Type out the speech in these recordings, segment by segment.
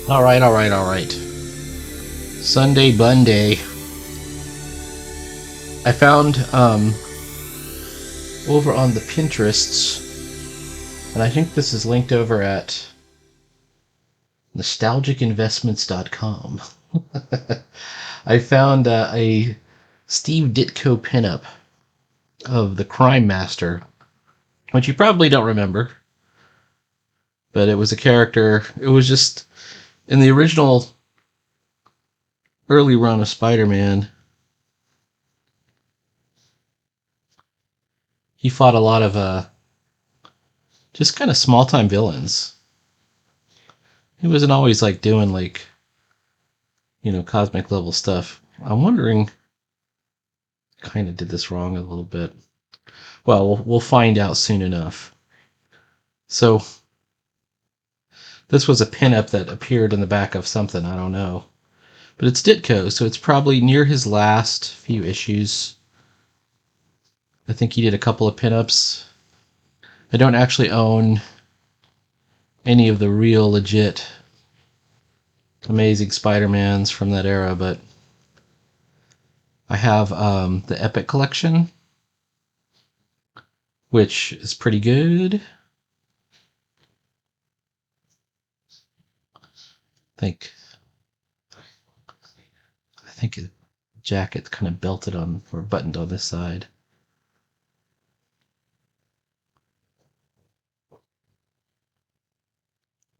All right, all right, all right. Sunday Bunday. I found over on the Pinterests, and I think this is linked over at nostalgicinvestments.com. I found a Steve Ditko pinup of the Crime Master, which you probably don't remember, but it was a character. It was just in the original early run of Spider-Man. He fought a lot of just kind of small time villains. He wasn't always like doing like, cosmic level stuff. I'm wondering, kind of did this wrong a little bit. Well, we'll find out soon enough. So this was a pinup that appeared in the back of something, I don't know. But it's Ditko, so it's probably near his last few issues. I think he did a couple of pinups. I don't actually own any of the real legit Amazing Spider-Mans from that era, but I have the Epic Collection, which is pretty good. I think the jacket's kind of belted on or buttoned on this side.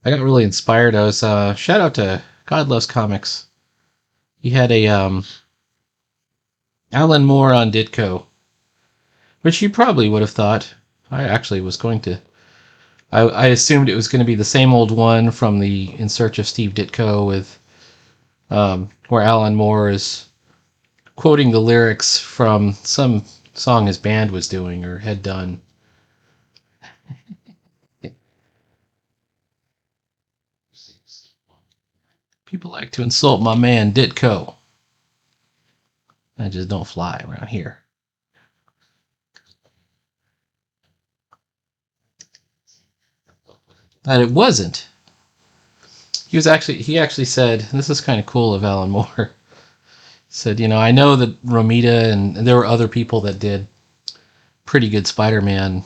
I got really inspired. I was shout out to God Loves Comics. He had a Alan Moore on Ditko, which you probably would have thought. I actually was going to. I assumed it was going to be the same old one from the In Search of Steve Ditko with where Alan Moore is quoting the lyrics from some song his band was doing or had done. People like to insult my man Ditko. I just don't fly around here. But it wasn't. He actually said, this is kind of cool of Alan Moore. Said, I know that Romita and there were other people that did pretty good Spider-Man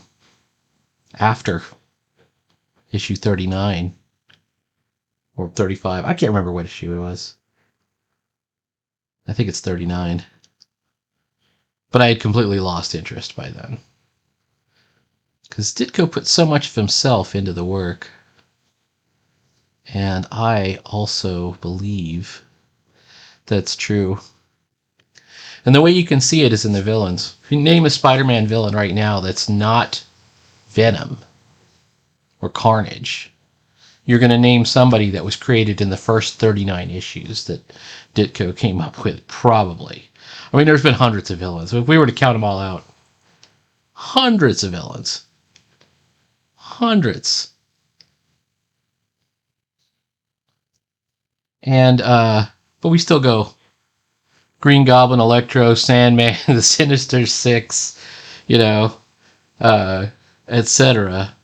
after issue 39 or 35. I can't remember what issue it was. I think it's 39. But I had completely lost interest by then. Because Ditko put so much of himself into the work. And I also believe that's true. And the way you can see it is in the villains. If you name a Spider-Man villain right now that's not Venom or Carnage, you're going to name somebody that was created in the first 39 issues that Ditko came up with, probably. I mean, there's been hundreds of villains. If we were to count them all out, hundreds of villains. Hundreds. And, but we still go Green Goblin, Electro, Sandman, the Sinister Six, etc.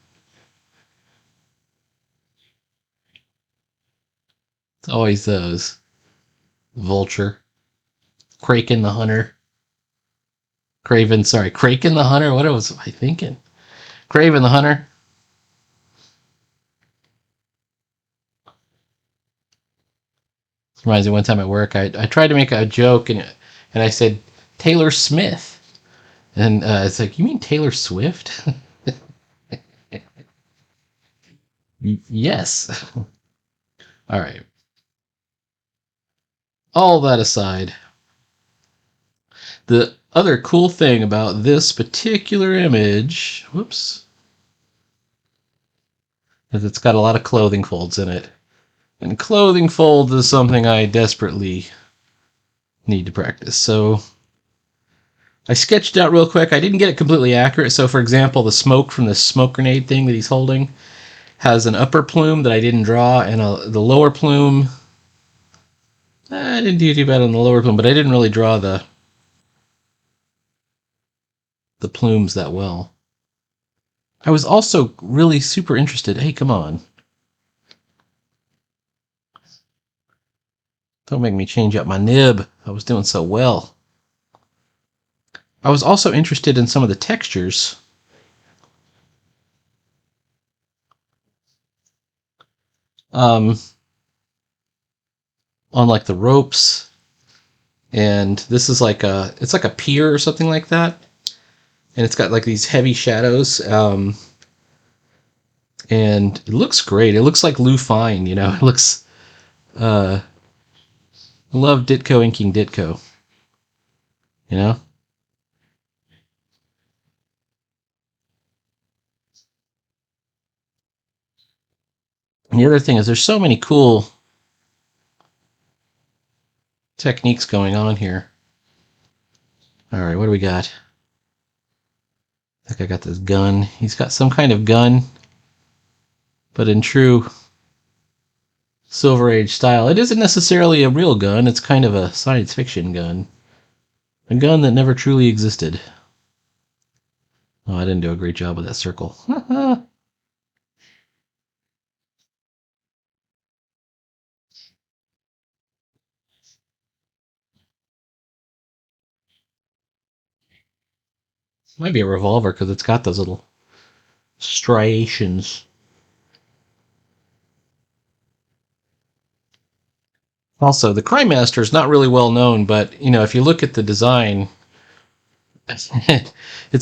It's always those. Vulture. Kraken the Hunter. Kraken the Hunter? What was I thinking? Kraven the Hunter. Reminds me one time at work, I tried to make a joke and I said Taylor Smith. And it's like, you mean Taylor Swift? Yes. All right. All that aside, the other cool thing about this particular image, whoops, is it's got a lot of clothing folds in it. And clothing folds is something I desperately need to practice. So I sketched out real quick. I didn't get it completely accurate. So for example, the smoke from the smoke grenade thing that he's holding has an upper plume that I didn't draw, and the lower plume, I didn't do too bad on the lower plume, but I didn't really draw the plumes that well. I was also really super interested. Hey, come on. Don't make me change up my nib. I was doing so well. I was also interested in some of the textures. On like the ropes, and this is like it's like a pier or something like that, and it's got like these heavy shadows, and it looks great. It looks like Lou Fine, you know. It looks. I love Ditko inking Ditko. You know. And the other thing is, there's so many cool techniques going on here. All right, what do we got? I think I got this gun. He's got some kind of gun, but in true Silver Age style, it isn't necessarily a real gun. It's kind of a science fiction gun. A gun that never truly existed. Oh, I didn't do a great job with that circle. Might be a revolver because it's got those little striations. Also, the Crime Master is not really well known, but you know, if you look at the design, it's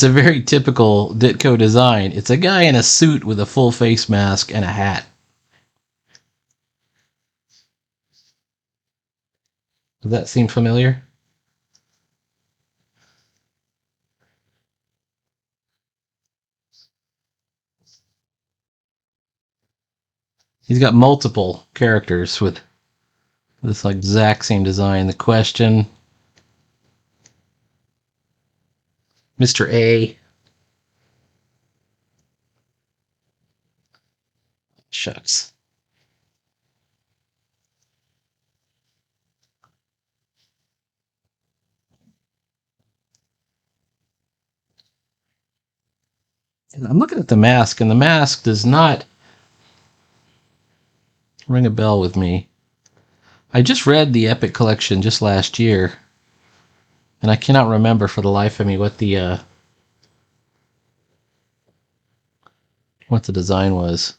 a very typical Ditko design. It's a guy in a suit with a full face mask and a hat. Does that seem familiar? He's got multiple characters with this like exact same design. The Question, Mr. A. Shucks. And I'm looking at the mask, and the mask does not ring a bell with me. I just read the Epic Collection just last year, and I cannot remember for the life of me what the design was.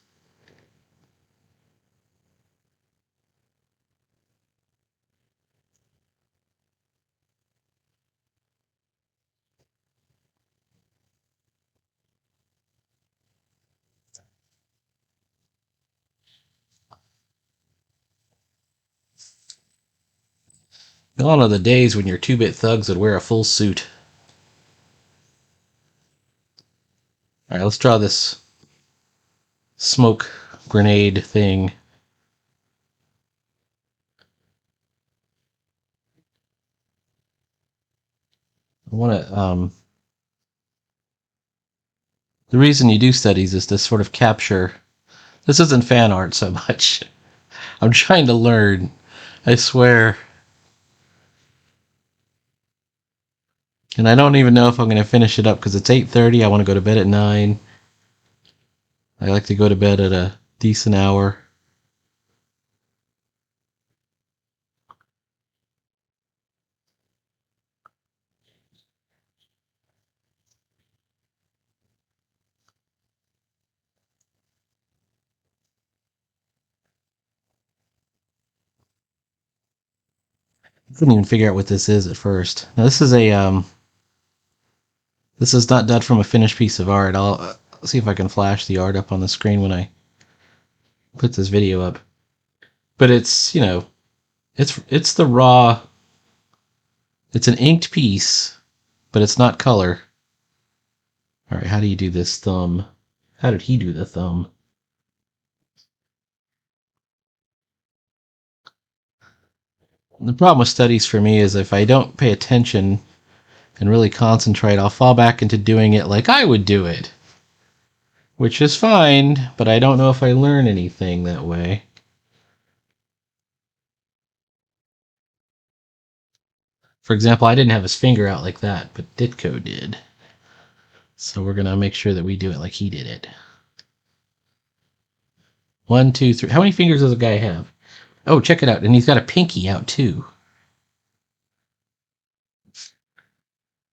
Gone are the days when your 2-bit thugs would wear a full suit. All right, let's draw this smoke grenade thing. I want to. The reason you do studies is to sort of capture. This isn't fan art so much. I'm trying to learn. I swear. And I don't even know if I'm going to finish it up because it's 8:30. I want to go to bed at 9. I like to go to bed at a decent hour. I couldn't even figure out what this is at first. Now this is a this is not done from a finished piece of art. I'll see if I can flash the art up on the screen when I put this video up. But it's, you know, it's the raw. It's an inked piece, but it's not color. All right, how do you do this thumb? How did he do the thumb? The problem with studies for me is if I don't pay attention and really concentrate, I'll fall back into doing it like I would do it, which is fine, but I don't know if I learn anything that way. For example, I didn't have his finger out like that, but Ditko did. So we're going to make sure that we do it like he did it. 1, 2, 3. How many fingers does a guy have? Oh, check it out. And he's got a pinky out too.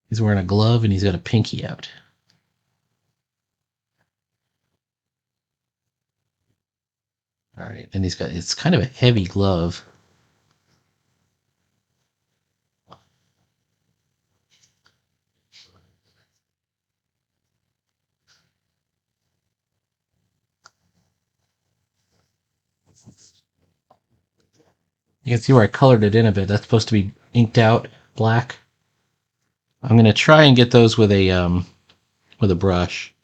He's wearing a glove and he's got a pinky out. All right. And it's kind of a heavy glove. You can see where I colored it in a bit. That's supposed to be inked out black. I'm going to try and get those with a brush.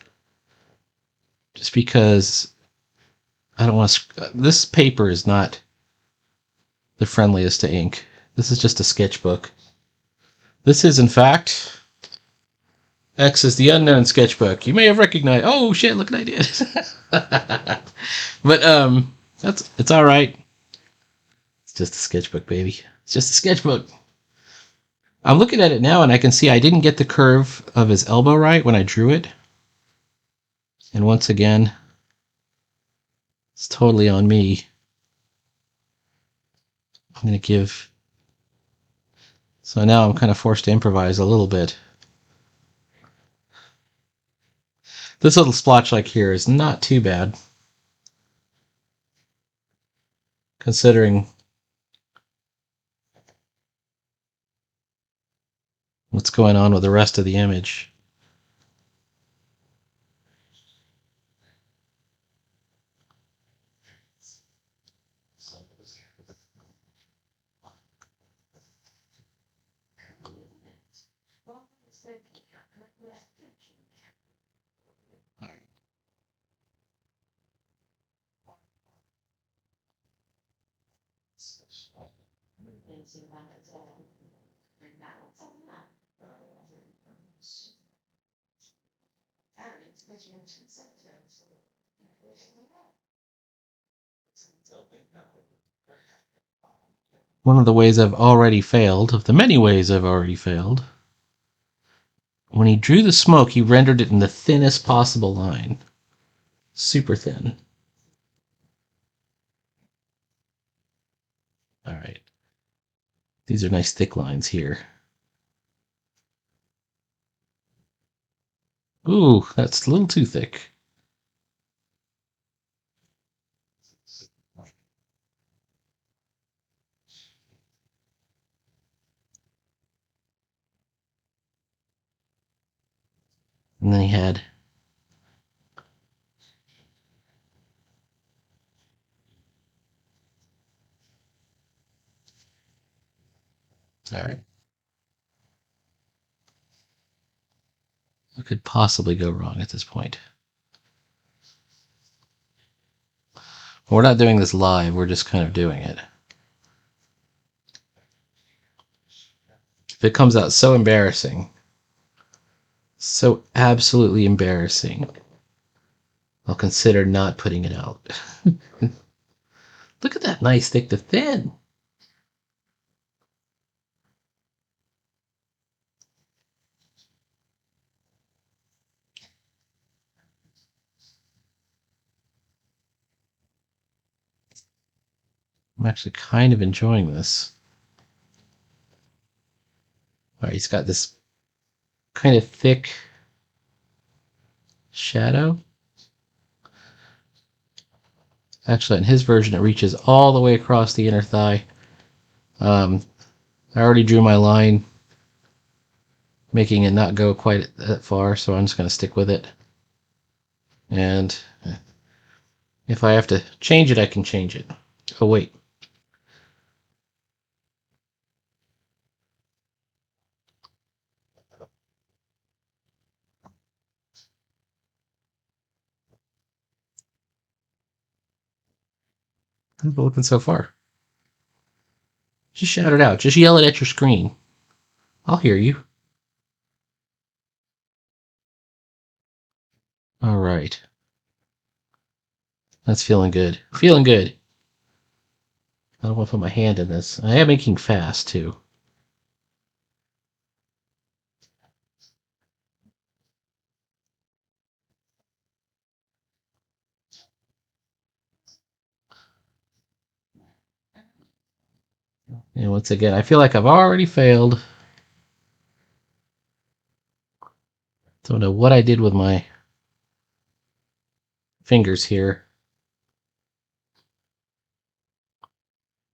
Just because I don't want to... This paper is not the friendliest to ink. This is just a sketchbook. This is, in fact, X is the Unknown sketchbook. You may have recognized... Oh, shit, look what I did. But, it's all right. It's just a sketchbook, baby. It's just a sketchbook. I'm looking at it now, and I can see I didn't get the curve of his elbow right when I drew it. And once again, it's totally on me. I'm going to give... So now I'm kind of forced to improvise a little bit. This little splotch like here is not too bad, considering what's going on with the rest of the image. One of the ways I've already failed, of the many ways I've already failed, when he drew the smoke, he rendered it in the thinnest possible line. Super thin. All right. These are nice thick lines here. Ooh, that's a little too thick. And then he had... All right. What could possibly go wrong at this point? We're not doing this live, we're just kind of doing it. If it comes out so embarrassing, so absolutely embarrassing, I'll consider not putting it out. Look at that nice thick to thin. I'm actually kind of enjoying this. All right, he's got this kind of thick shadow. Actually, in his version, it reaches all the way across the inner thigh. I already drew my line, making it not go quite that far, so I'm just going to stick with it. And if I have to change it, I can change it. Oh, wait. How's it looking so far? Just shout it out. Just yell it at your screen. I'll hear you. All right. That's feeling good. Feeling good. I don't want to put my hand in this. I am making fast, too. And once again, I feel like I've already failed. Don't know what I did with my fingers here.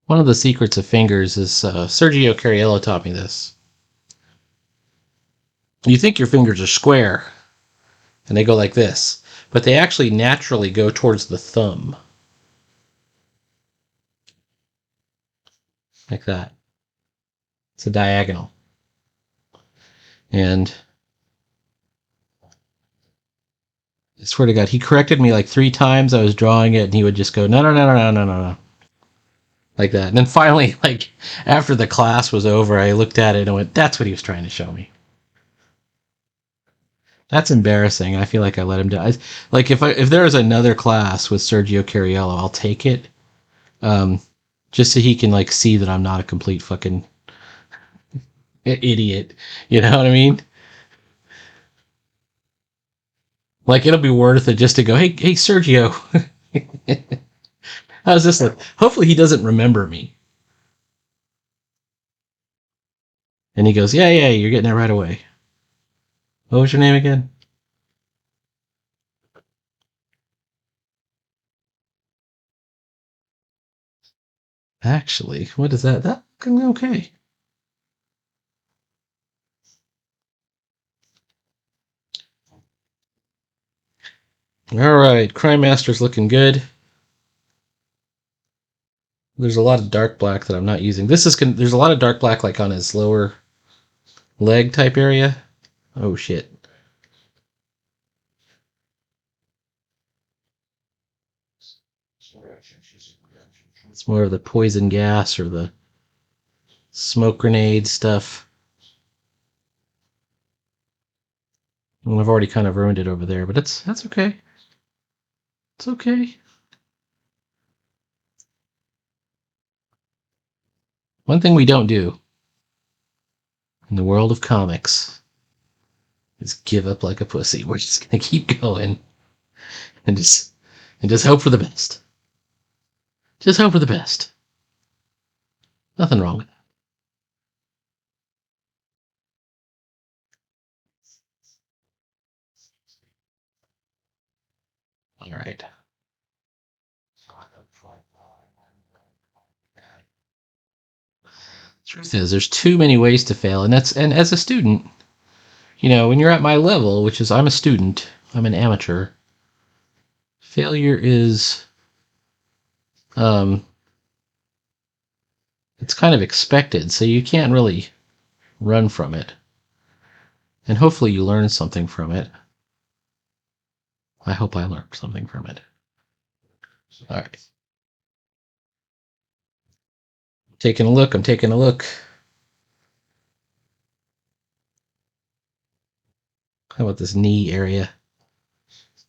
One of the secrets of fingers is Sergio Cariello taught me this. You think your fingers are square, and they go like this, but they actually naturally go towards the thumb. Like that. It's a diagonal. And I swear to God, he corrected me like 3 times. I was drawing it, and he would just go, no, no, no, no, no, no, no. Like that. And then finally, like, after the class was over, I looked at it and went, that's what he was trying to show me. That's embarrassing. I feel like I let him down. Like, if there is another class with Sergio Cariello, I'll take it. Just so he can, like, see that I'm not a complete fucking idiot. You know what I mean? Like, it'll be worth it just to go, hey, Sergio. How's this look? Hopefully he doesn't remember me. And he goes, yeah, you're getting it right away. What was your name again? Actually, what is that? That okay. All right, Crime Master's looking good. There's a lot of dark black that I'm not using. There's a lot of dark black like on his lower leg type area. Oh shit. It's more of the poison gas or the smoke grenade stuff. And I've already kind of ruined it over there, but that's okay. It's okay. One thing we don't do in the world of comics is give up like a pussy. We're just gonna keep going and just hope for the best. Just hope for the best. Nothing wrong with that. All right. Truth is, there's too many ways to fail, and as a student, when you're at my level, which is I'm a student, I'm an amateur. Failure is, it's kind of expected, so you can't really run from it. And hopefully you learn something from it. I hope I learned something from it. All right. I'm taking a look. How about this knee area?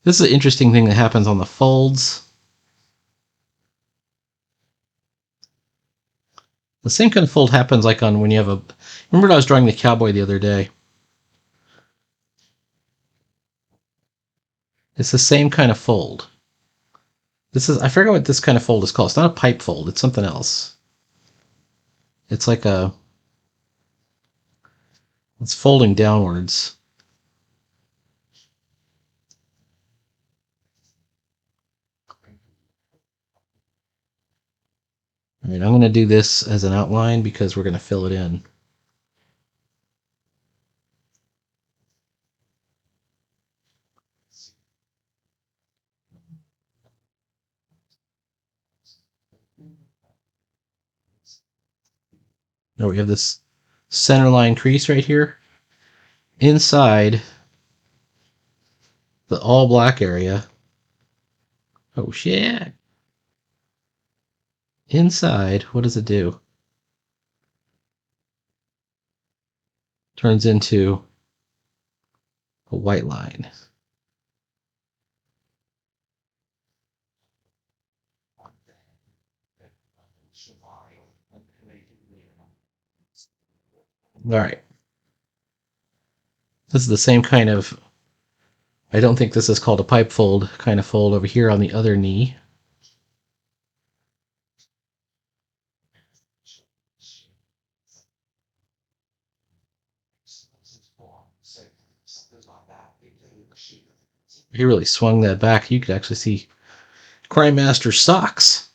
This is an interesting thing that happens on the folds. The same kind of fold happens like on when you have a... Remember I was drawing the cowboy the other day? It's the same kind of fold. I forget what this kind of fold is called. It's not a pipe fold. It's something else. It's like it's folding downwards. All right, I'm going to do this as an outline because we're going to fill it in. Now we have this center line crease right here. Inside the all black area. Oh shit. Inside, what does it do? Turns into a white line. All right. This is the same kind of, I don't think this is called a pipe fold, kind of fold over here on the other knee. He really swung that back. You could actually see Crime Master's socks.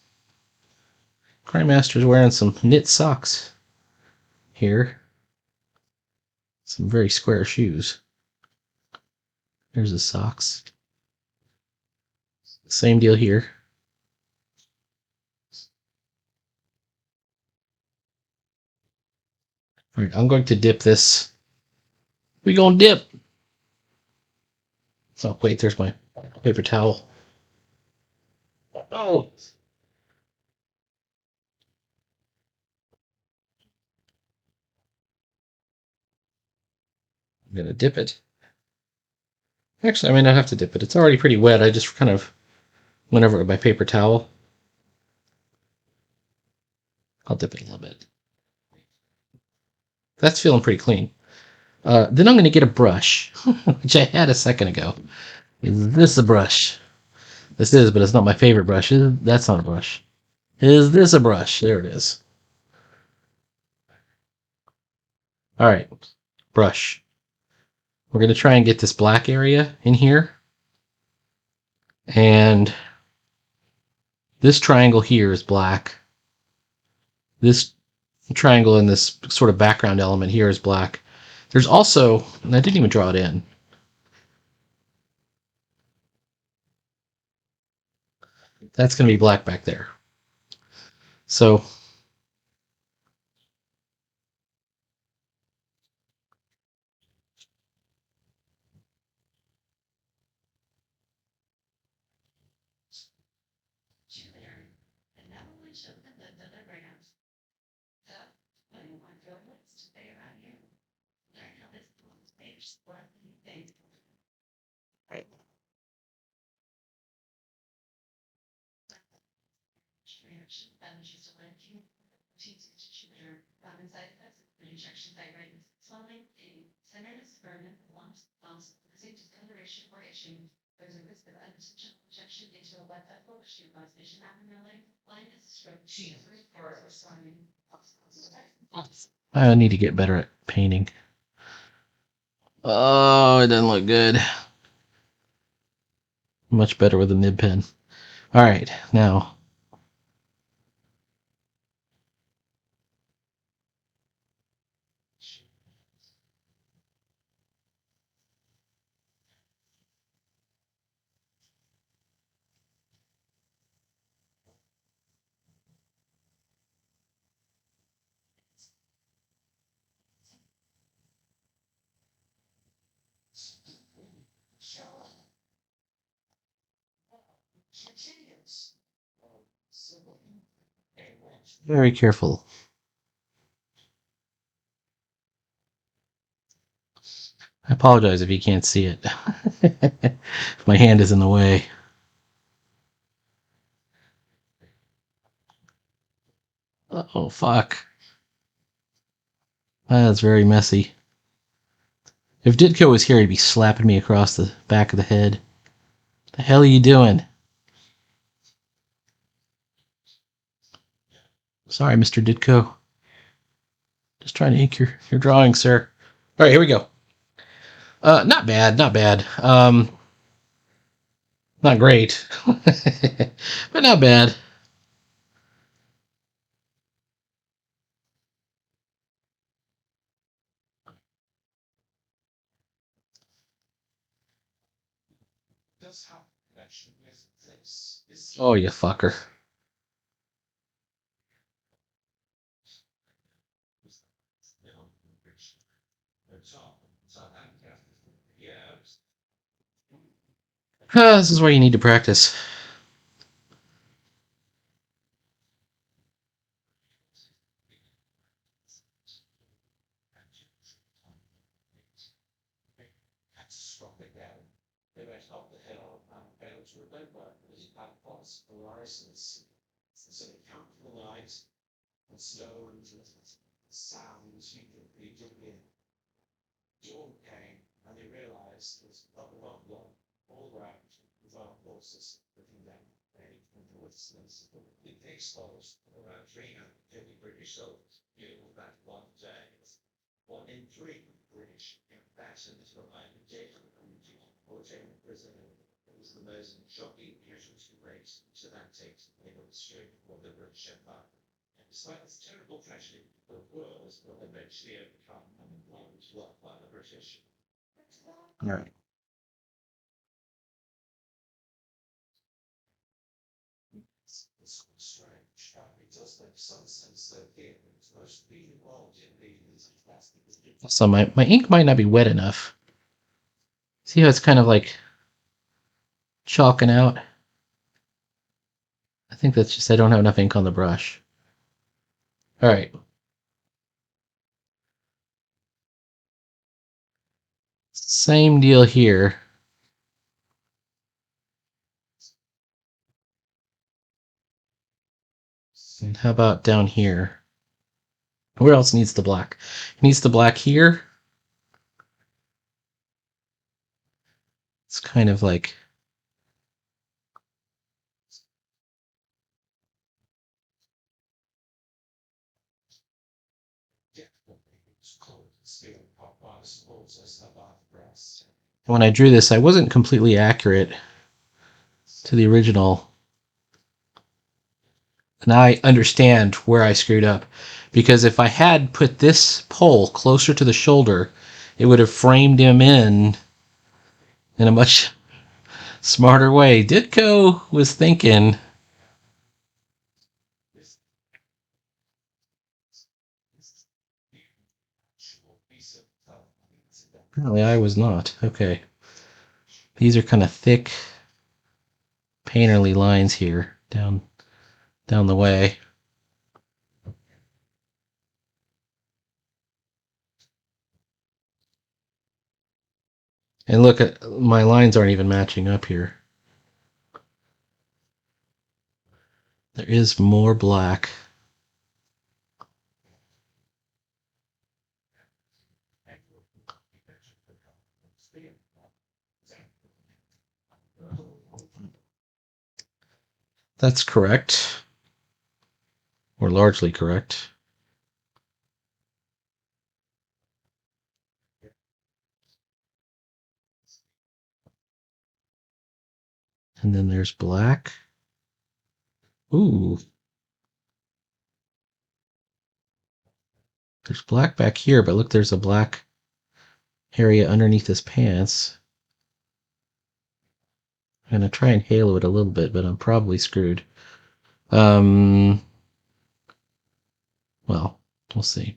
Crime Master's wearing some knit socks here. Some very square shoes. There's his socks. Same deal here. All right, I'm going to dip this. We gonna dip. Oh, wait, there's my paper towel. Oh. I'm gonna dip it. Actually, I may not have to dip it. It's already pretty wet. I just kind of went over it with my paper towel. I'll dip it a little bit. That's feeling pretty clean. Then I'm going to get a brush, which I had a second ago. Is this a brush? This is, but it's not my favorite brush. That's not a brush. Is this a brush? There it is. All right, brush. We're going to try and get this black area in here. And this triangle here is black. This triangle in this sort of background element here is black. There's also, and I didn't even draw it in. That's going to be black back there. So I need to get better at painting. Oh, it doesn't look good. Much better with a nib pen. All right, now. Very careful. I apologize if you can't see it. My hand is in the way. Oh, fuck. That's very messy. If Ditko was here, he'd be slapping me across the back of the head. The hell are you doing? Sorry, Mr. Ditko. Just trying to ink your drawing, sir. All right, here we go. Not bad, not bad. Not great, but not bad. Oh, you fucker. This is where you need to practice. All right. So my ink might not be wet enough. See how it's kind of like chalking out? I think that's just I don't have enough ink on the brush. All right. Same deal here. And how about down here? Where else needs the black? It needs the black here. It's kind of like when I drew this, I wasn't completely accurate to the original. And I understand where I screwed up. Because if I had put this pole closer to the shoulder, it would have framed him in a much smarter way. Ditko was thinking. Apparently I was not. Okay. These are kind of thick, painterly lines here down the way. And look at my lines aren't even matching up here. There is more black. That's correct. Or largely correct. And then there's black. Ooh. There's black back here, but look, there's a black area underneath his pants. I'm going to try and halo it a little bit, but I'm probably screwed. Well, we'll see.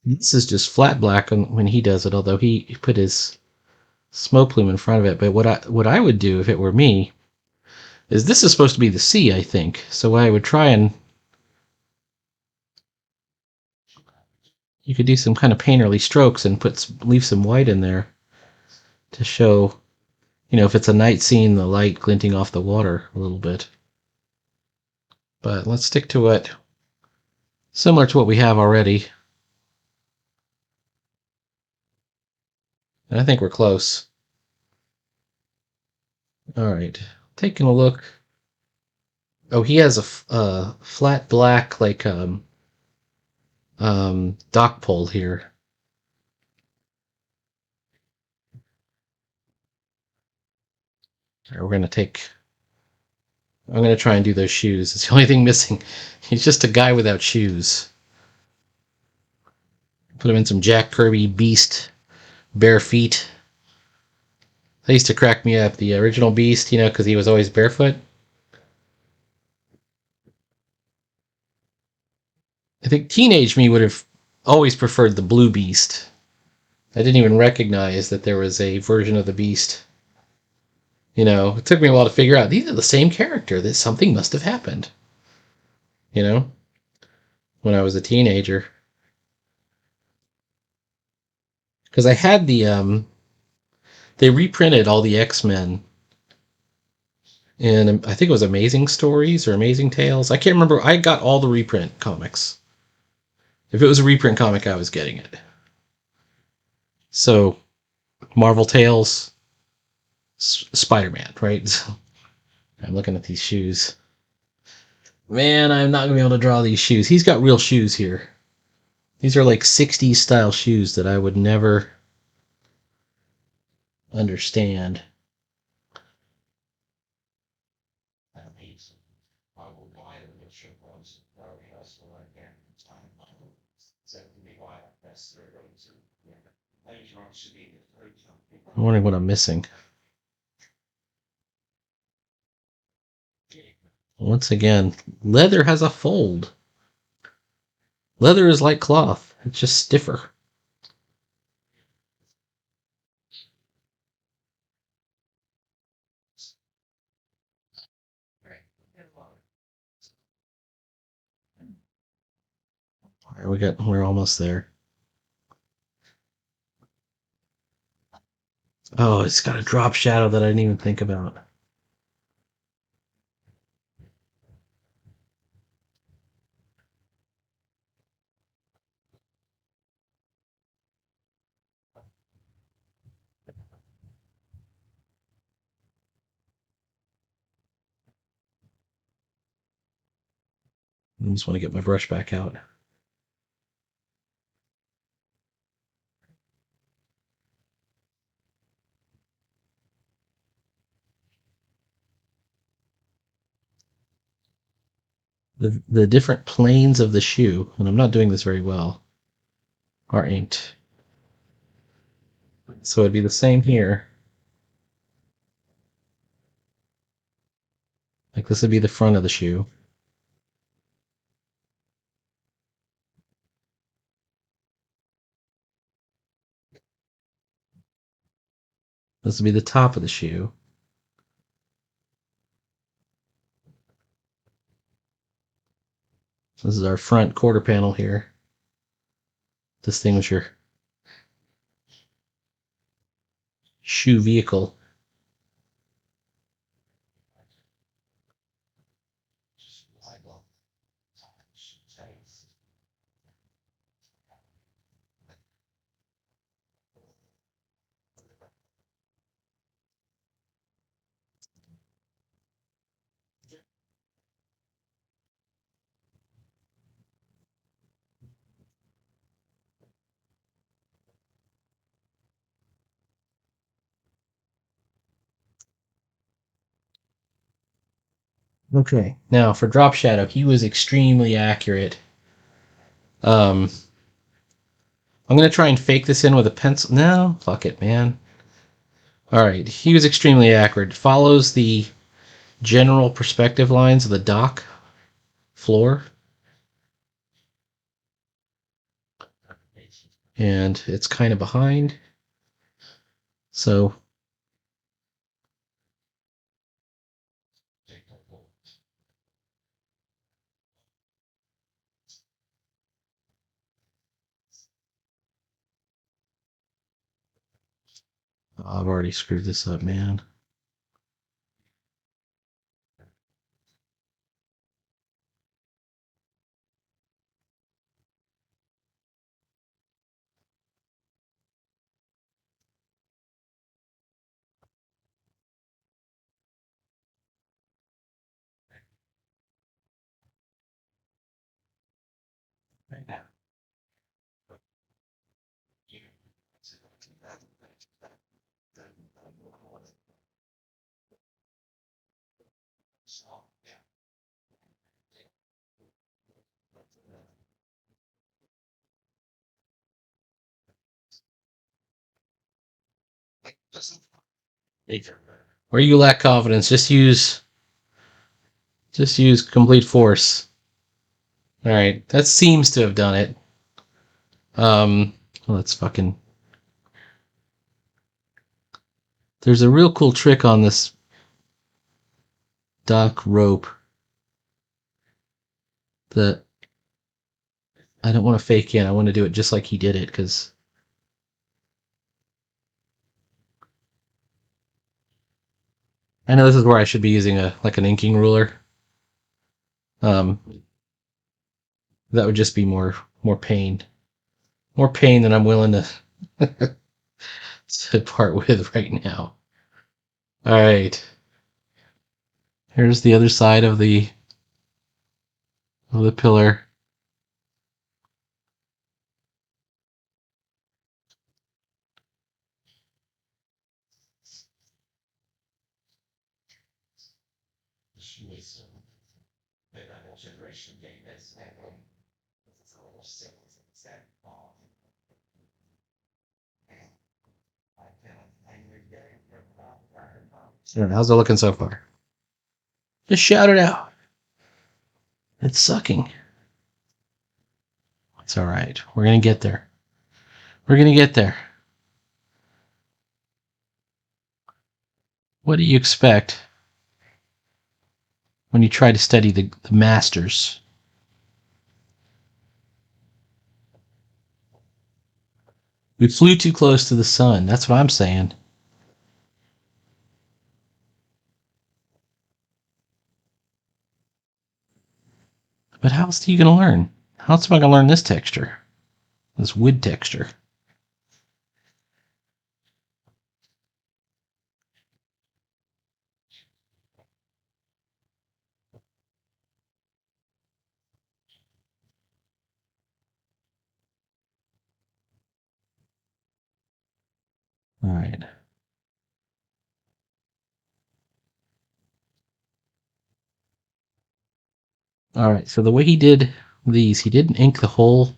This is just flat black when he does it, although he put his smoke plume in front of it. But what I would do if it were me is this is supposed to be the C, I think. So I would try and you could do some kind of painterly strokes and leave some white in there to show, if it's a night scene, the light glinting off the water a little bit. But let's stick to it similar to what we have already. And I think we're close. All right, taking a look. Oh, he has a flat black dock pole here. All right, I'm gonna try and do those shoes. It's the only thing missing. He's just a guy without shoes. Put him in some Jack Kirby Beast bare feet. That used to crack me up. The original Beast, because he was always barefoot. I think teenage me would have always preferred the blue Beast. I didn't even recognize that there was a version of the Beast. It took me a while to figure out these are the same character. That something must have happened. When I was a teenager. Because I had they reprinted all the X-Men And I think it was Amazing Stories or Amazing Tales. I can't remember. I got all the reprint comics. If it was a reprint comic, I was getting it. So Marvel Tales, Spider-Man, right? So I'm looking at these shoes. Man, I'm not gonna be able to draw these shoes. He's got real shoes here. These are like 60s style shoes that I would never understand. I'm wondering what I'm missing. Once again, leather has a fold. Leather is like cloth. It's just stiffer. All right, we're almost there. Oh, it's got a drop shadow that I didn't even think about. I just want to get my brush back out. The different planes of the shoe, and I'm not doing this very well, are inked. So it'd be the same here. Like this would be the front of the shoe. This would be the top of the shoe. This is our front quarter panel here. Distinguish your shoe vehicle. Okay, now for drop shadow, he was extremely accurate. I'm gonna try and fake this in with a pencil. No, fuck it, man. All right, he was extremely accurate. Follows the general perspective lines of the dock floor, and it's kind of behind. So I've already screwed this up, man. Where you lack confidence, just use complete force. All right, that seems to have done it. Let's fucking. There's a real cool trick on this dock rope that I don't want to fake in. I want to do it just like he did it because I know this is where I should be using an inking ruler. Um, that would just be more pain, more pain than I'm willing to part with right now. All right, here's the other side of the pillar. How's it looking so far? Just shout it out. It's sucking. It's all right. We're gonna get there. We're gonna get there. What do you expect when you try to study the masters? We flew too close to the sun. That's what I'm saying. But how else are you gonna learn? How else am I gonna learn this texture? This wood texture. All right. All right. So the way he did these, he didn't ink the whole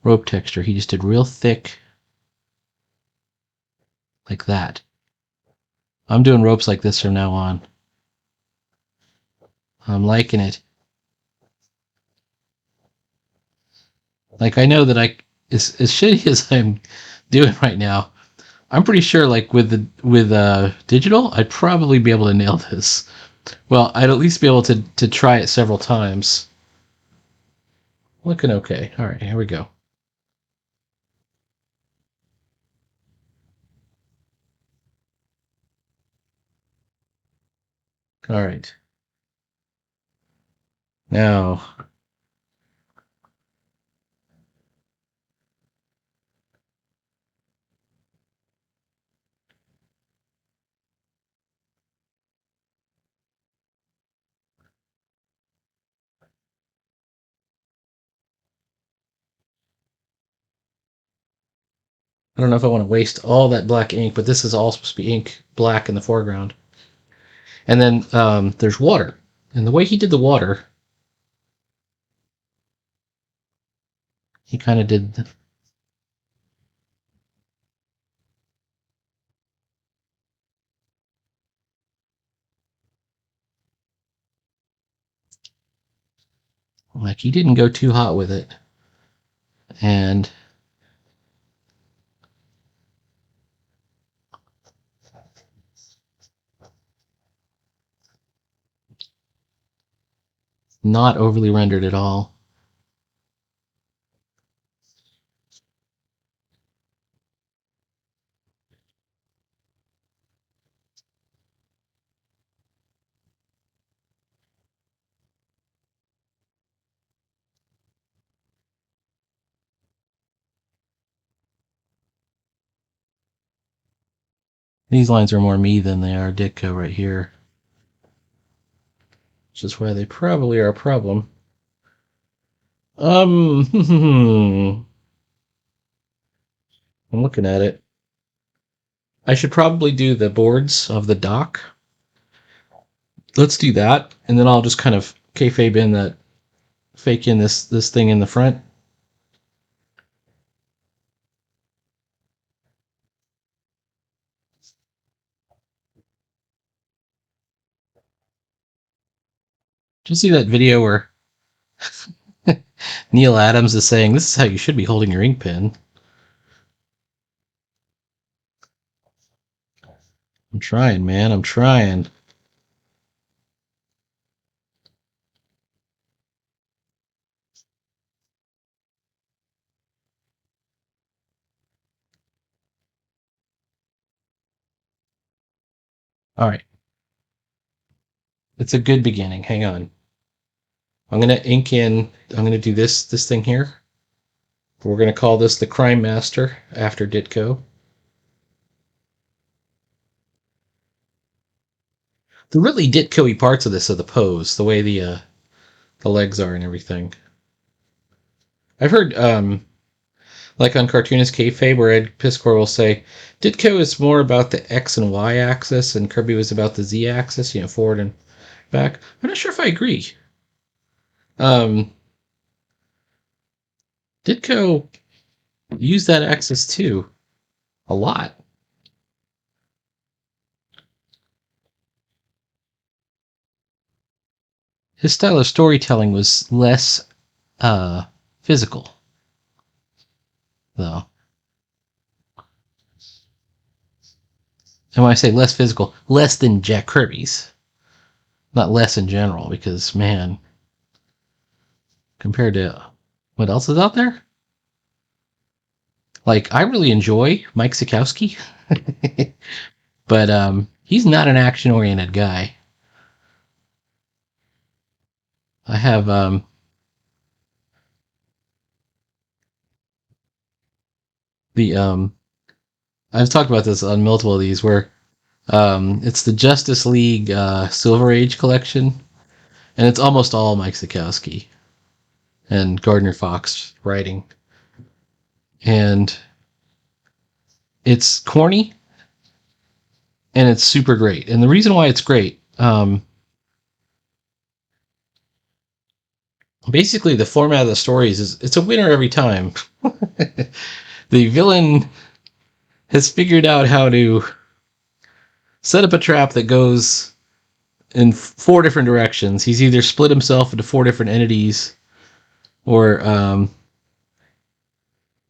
rope texture. He just did real thick, like that. I'm doing ropes like this from now on. I'm liking it. Like I know that as shitty as I'm doing right now, I'm pretty sure like with digital, I'd probably be able to nail this. Well, I'd at least be able to try it several times. Looking okay. All right, here we go. All right. Now, I don't know if I want to waste all that black ink, but this is all supposed to be ink black in the foreground. And then there's water. And the way he did the water, he kind of did like he didn't go too hot with it. And not overly rendered at all. These lines are more me than they are Ditko right here, which is why they probably are a problem. I'm looking at it. I should probably do the boards of the dock. Let's do that, and then I'll just kind of kayfabe in that, fake in this thing in the front. Did you see that video where Neil Adams is saying this is how you should be holding your ink pen? I'm trying, man. I'm trying. All right. It's a good beginning. Hang on. I'm going to ink in, I'm going to do this thing here. We're going to call this the Crime Master after Ditko. The really Ditko-y parts of this are the pose, the way the legs are and everything. I've heard, like on Cartoonist Kayfabe, where Ed Piskor will say, Ditko is more about the X and Y axis, and Kirby was about the Z axis, forward and back. I'm not sure if I agree. Ditko used that axis too, a lot. His style of storytelling was less physical, though. And when I say less physical, less than Jack Kirby's. Not less in general, because, man, compared to what else is out there? Like, I really enjoy Mike Sikowski, but he's not an action-oriented guy. I have I've talked about this on multiple of these where it's the Justice League Silver Age collection, and it's almost all Mike Sikowski and Gardner Fox writing, and it's corny and it's super great. And the reason why it's great, basically the format of the stories is it's a winner every time. The villain has figured out how to set up a trap that goes in 4 different directions. He's either split himself into 4 different entities, or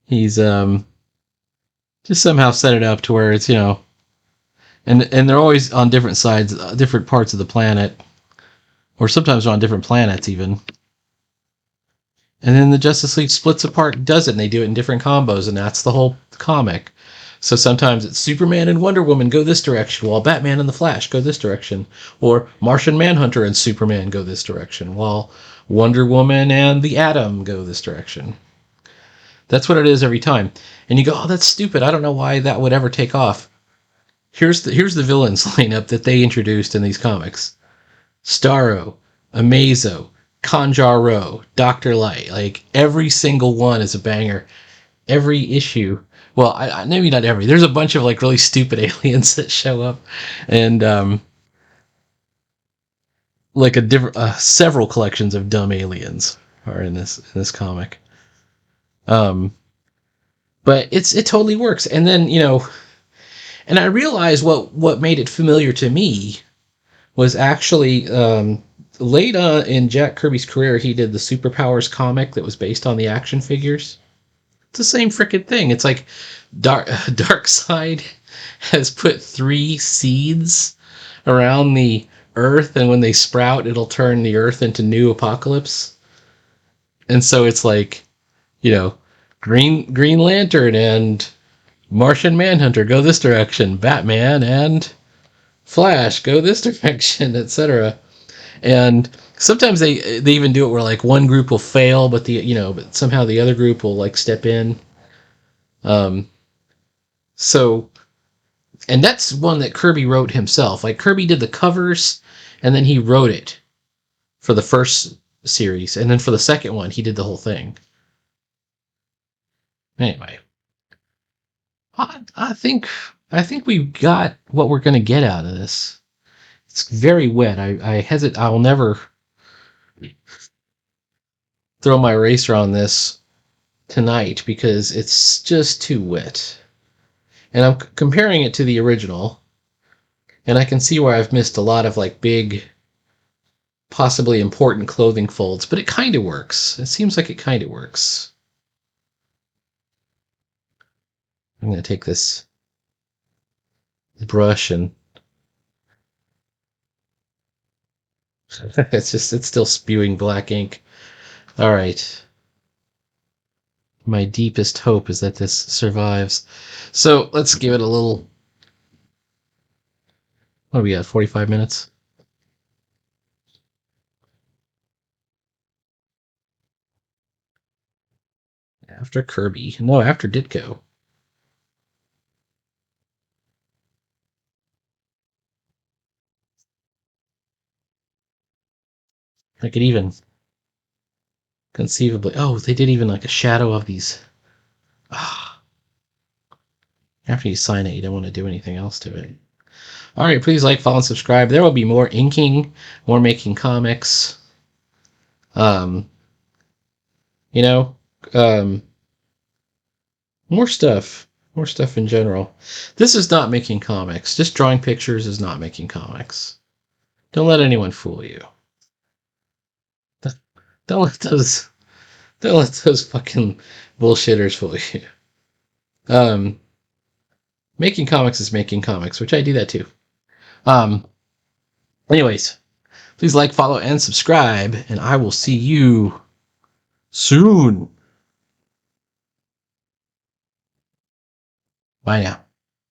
he's just somehow set it up to where it's, and they're always on different sides, different parts of the planet, or sometimes on different planets even. And then the Justice League splits apart, does it, and they do it in different combos, and that's the whole comic. So sometimes it's Superman and Wonder Woman go this direction, while Batman and the Flash go this direction. Or Martian Manhunter and Superman go this direction, while Wonder Woman and the Atom go this direction. That's what it is every time. And you go, oh, that's stupid. I don't know why that would ever take off. Here's the villains lineup that they introduced in these comics. Starro, Amazo, Conjaro, Dr. Light. Like, every single one is a banger. Every issue. Well, maybe not every. There's a bunch of like really stupid aliens that show up, and like a different, several collections of dumb aliens are in this comic. But it totally works. And then and I realized what made it familiar to me was actually late in Jack Kirby's career, he did the Superpowers comic that was based on the action figures. It's the same freaking thing. It's like Darkseid has put 3 seeds around the Earth, and when they sprout, it'll turn the Earth into New Apocalypse. And so it's like, Green Lantern and Martian Manhunter go this direction, Batman and Flash go this direction, etc. And sometimes they even do it where like one group will fail, but but somehow the other group will like step in. So, and that's one that Kirby wrote himself. Like, Kirby did the covers, and then he wrote it for the first series, and then for the second one, he did the whole thing. Anyway, I think we got what we're going to get out of this. It's very wet. I hesitate. I will never throw my eraser on this tonight because it's just too wet. And I'm comparing it to the original, and I can see where I've missed a lot of like big, possibly important clothing folds, but it kind of works. It seems like it kind of works. I'm going to take this brush and it's still spewing black ink. All right. My deepest hope is that this survives. So let's give it a little. What do we got? 45 minutes? After Kirby. No, after Ditko. I could even conceivably... Oh, they did even like a shadow of these. Ah. After you sign it, you don't want to do anything else to it. All right, please like, follow, and subscribe. There will be more inking, more making comics. Um, you know, um, more stuff. More stuff in general. This is not making comics. Just drawing pictures is not making comics. Don't let anyone fool you. Don't let those fucking bullshitters fool you. Making comics is making comics, which I do that too. Anyways, please like, follow, and subscribe, and I will see you soon. Bye now.